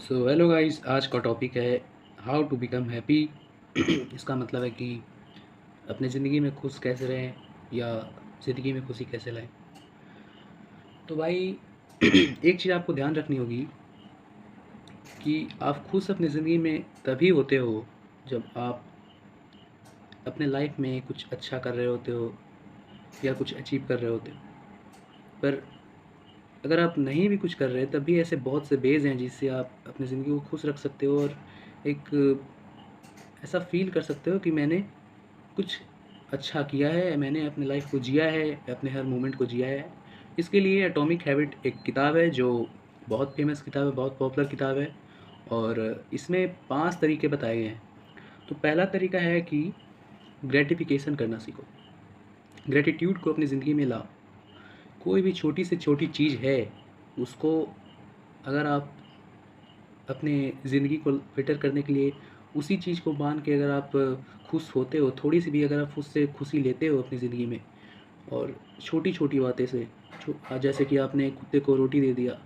So hello guys, आज का topic है हाउ टू बिकम हैप्पी। इसका मतलब है कि अपने ज़िंदगी में खुश कैसे रहें या ज़िंदगी में खुशी कैसे लाएं। तो भाई एक चीज़ आपको ध्यान रखनी होगी कि आप खुश अपनी ज़िंदगी में तभी होते हो जब आप अपने लाइफ में कुछ अच्छा कर रहे होते हो या कुछ अचीव कर रहे होते हो। पर अगर आप नहीं भी कुछ कर रहे तब भी ऐसे बहुत से वेज़ हैं जिससे आप अपनी ज़िंदगी को खुश रख सकते हो और एक ऐसा फ़ील कर सकते हो कि मैंने कुछ अच्छा किया है, मैंने अपनी लाइफ को जिया है, अपने हर मोमेंट को जिया है। इसके लिए एटॉमिक हैबिट एक किताब है जो बहुत फेमस किताब है, बहुत पॉपुलर किताब है और इसमें 5 तरीके बताए गए हैं। तो पहला तरीका है कि ग्रैटिफ़िकेशन करना सीखो। ग्रैटिट्यूड को अपनी ज़िंदगी में लाओ। कोई भी छोटी से छोटी चीज़ है, उसको अगर आप अपने ज़िंदगी को बेटर करने के लिए उसी चीज़ को मान के अगर आप खुश होते हो, थोड़ी-सी भी अगर आप उससे खुशी लेते हो अपनी ज़िंदगी में और छोटी-छोटी बातें से जैसे कि आपने कुत्ते को रोटी दे दिया,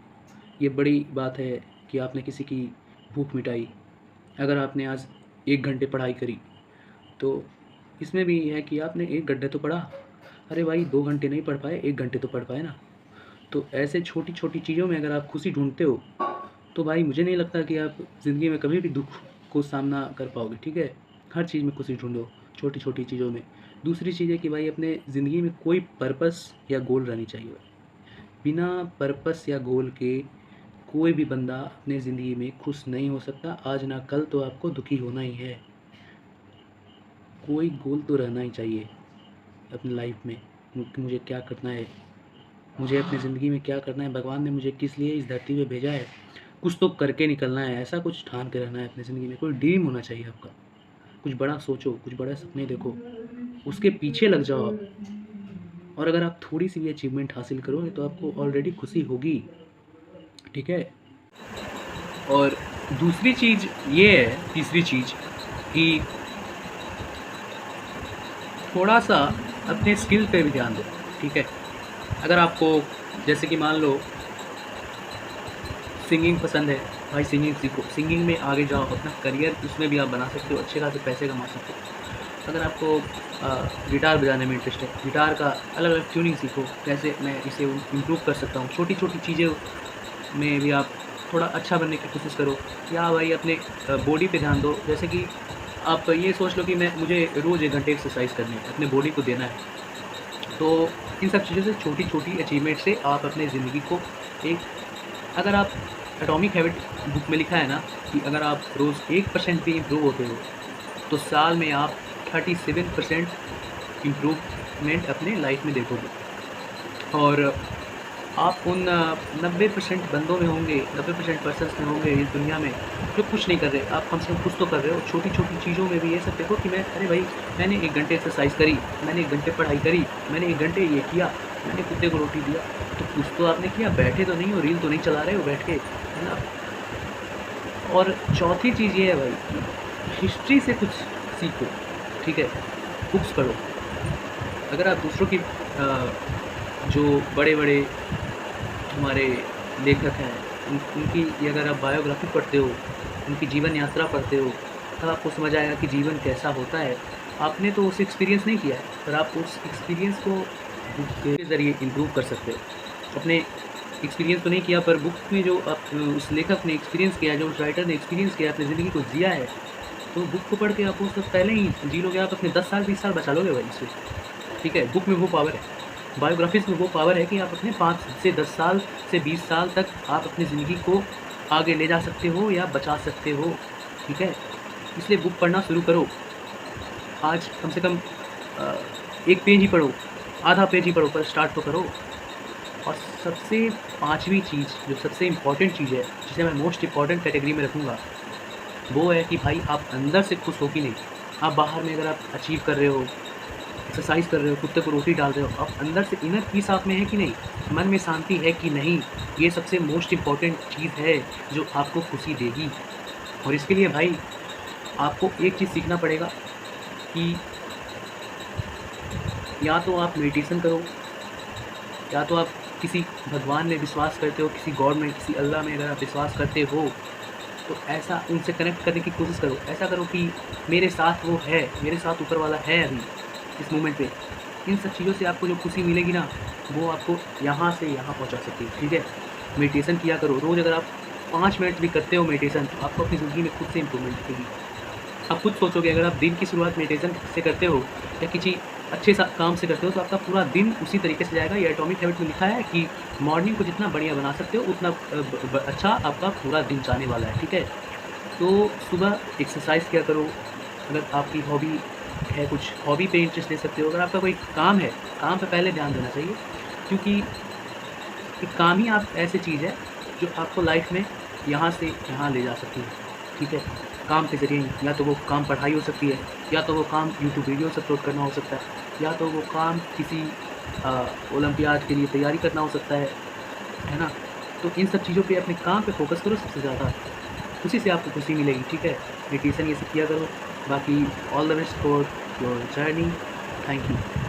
ये बड़ी बात है कि आपने किसी की भूख मिटाई। अगर आपने आज 1 घंटे पढ़ाई करी, तो इसमें भी है कि आपने 1 घंटे तो पढ़ा। अरे भाई 2 घंटे नहीं पढ़ पाए, 1 घंटे तो पढ़ पाए ना। तो ऐसे छोटी-छोटी चीज़ों में अगर आप खुशी ढूँढते हो, तो भाई मुझे नहीं लगता कि आप ज़िंदगी में कभी भी दुःख को सामना कर पाओगे, ठीक है? हर चीज़ में खुशी ढूँढो, छोटी-छोटी चीज़ों में। दूसरी चीज़ है कि भाई अपने ज़िंदगी में कोई पर्पस या गोल रहनी चाहिए भाई। बिना पर्पस या गोल के कोई भी बंदा अपनी ज़िंदगी में खुश नहीं हो सकता। आज ना कल तो आपको दुखी होना ही है। कोई गोल तो रहना ही चाहिए अपनी लाइफ में कि मुझे क्या करना है, मुझे अपनी ज़िंदगी में क्या करना है, भगवान ने मुझे किस लिए इस धरती पे भेजा है। कुछ तो करके निकलना है, ऐसा कुछ ठान के रहना है अपनी ज़िंदगी में। कोई ड्रीम होना चाहिए आपका। कुछ बड़ा सोचो, कुछ बड़े सपने देखो, उसके पीछे लग जाओ आप। और अगर आप थोड़ी-सी भी अचीवमेंट हासिल करोगे तो आपको ऑलरेडी खुशी होगी, ठीक है? और दूसरी चीज़ ये है, तीसरी चीज़ कि थोड़ा-सा अपने स्किल पे भी ध्यान दो, ठीक है? अगर आपको जैसे कि मान लो सिंगिंग पसंद है, भाई सिंगिंग सीखो, सिंगिंग में आगे जाओ, अपना करियर उसमें भी आप बना सकते हो, अच्छे खासे पैसे कमा सकते हो। अगर आपको गिटार बजाने में इंटरेस्ट है, गिटार का अलग-अलग ट्यूनिंग सीखो, कैसे मैं इसे इम्प्रूव कर सकता हूँ। छोटी-छोटी चीज़ें में भी आप थोड़ा अच्छा बनने की कोशिश करो या भाई अपने बॉडी पे ध्यान दो। जैसे कि आप ये सोच लो कि मुझे रोज़ 1 घंटे एक्सरसाइज़ करनी है, अपने बॉडी को देना है। तो इन सब चीज़ों से छोटी-छोटी अचीवमेंट से आप अपनी ज़िंदगी को एक अगर आप एटॉमिक हैबिट बुक में लिखा है ना कि अगर आप रोज़ 1% भी इम्प्रूव होते हो, तो साल में आप 37% इम्प्रूवमेंट अपने लाइफ में देखोगे। और आप उन 90% बंदों में होंगे, 90% पर्सन्स में होंगे इस दुनिया में जो कुछ नहीं कर रहे। आप कम से कम कुछ तो कर रहे हो। छोटी-छोटी चीज़ों में भी ये सब देखो कि अरे भाई मैंने 1 घंटे एक्सरसाइज़ करी, मैंने 1 घंटे पढ़ाई करी, मैंने 1 घंटे ये किया, मैंने कुत्ते को रोटी दिया। तो कुछ तो आपने किया, बैठे तो नहीं हो, रील तो नहीं चला रहे हो बैठ के, है ना? और चौथी चीज़ ये है भाई कि हिस्ट्री से कुछ सीखो, ठीक है? बुक्स पढ़ो। अगर आप दूसरों की जो बड़े-बड़े हमारे लेखक हैं, उनकी अगर आप बायोग्राफ़ी पढ़ते हो, उनकी जीवन यात्रा पढ़ते हो, तब आपको समझ आएगा कि जीवन कैसा होता है। आपने तो उसे एक्सपीरियंस नहीं किया है, पर आप उस एक्सपीरियंस को बुक के ज़रिए इम्प्रूव कर सकते हो। अपने एक्सपीरियंस तो नहीं किया, पर बुक में जो उस लेखक ने एक्सपीरियंस किया है, जो उस राइटर ने एक्सपीरियंस किया है, अपनी ज़िंदगी को जिया है, तो बुक को पढ़ के आप उससे पहले ही जी लोगे। आप अपने 10 साल, 20 साल बचा लोगे भाई इससे, ठीक है? बुक में वो पावर है। बायोग्राफ़ीज़ में वो पावर है कि आप अपने 5 से 10 साल से 20 साल तक आप अपनी ज़िंदगी को आगे ले जा सकते हो या बचा सकते हो, ठीक है? इसलिए बुक पढ़ना शुरू करो। आज कम से कम 1 पेज ही पढ़ो, आधा पेज ही पढ़ो, पर स्टार्ट तो करो। और सबसे 5वीं चीज़, जो सबसे इम्पोर्टेंट चीज़ है, जिसे मैं मोस्ट इम्पोर्टेंट कैटेगरी में रखूँगा, वो है कि भाई आप अंदर से खुश हो कि नहीं? आप बाहर में अगर आप अचीव कर रहे हो, एक्सरसाइज़ कर रहे हो, कुत्ते को रोटी डाल रहे हो, आप अंदर से इनर पीस आप में है कि नहीं? मन में शांति है कि नहीं? ये सबसे मोस्ट इम्पोर्टेंट चीज़ है जो आपको खुशी देगी। और इसके लिए भाई आपको एक चीज़ सीखना पड़ेगा कि या तो आप मेडिटेशन करो, या तो आप किसी भगवान में विश्वास करते हो, किसी गॉड में, किसी अल्लाह में अगर आप विश्वास करते हो, तो ऐसा उनसे कनेक्ट करने की कोशिश करो। ऐसा करो कि मेरे साथ वो है, मेरे साथ ऊपर वाला है अभी इस मोमेंट पे। इन सब चीज़ों से आपको जो खुशी मिलेगी ना, वो आपको यहाँ से यहाँ पहुँचा सकती है, ठीक है? मेडिटेशन किया करो, रोज़ अगर आप 5 मिनट भी करते हो मेडिटेशन, तो आपको अपनी ज़िंदगी में खुद से इम्प्रूवमेंट दिखेगी। आप खुद सोचोगे, अगर आप दिन की शुरुआत मेडिटेशन से करते हो या किसी अच्छे सा काम से करते हो, तो आपका पूरा दिन उसी तरीके से जाएगा। ये एटॉमिक हैबिट में लिखा है कि मॉर्निंग को जितना बढ़िया बना सकते हो, उतना अच्छा आपका पूरा दिन जाने वाला है, ठीक है? तो सुबह एक्सरसाइज़ किया करो। अगर आपकी हॉबी है, कुछ हॉबी पे इंटरेस्ट ले सकते हो। अगर आपका कोई काम है, काम पे पहले ध्यान देना चाहिए, क्योंकि एक काम ही आप ऐसी चीज़ है जो आपको लाइफ में यहाँ से यहाँ ले जा सकती है, ठीक है? काम के ज़रिए ही, या तो वो काम पढ़ाई हो सकती है, या तो वो काम यूट्यूब वीडियोज़ अपलोड करना हो सकता है, या तो वो काम किसी ओलंपियाड के लिए तैयारी करना हो सकता है ना? तो इन सब चीज़ों पे, अपने काम पे फ़ोकस करो सबसे ज़्यादा, उसी से आपको खुशी मिलेगी, ठीक है? मेडिटेशन ये सब किया करो। बाकी all the best for your journey. Thank you.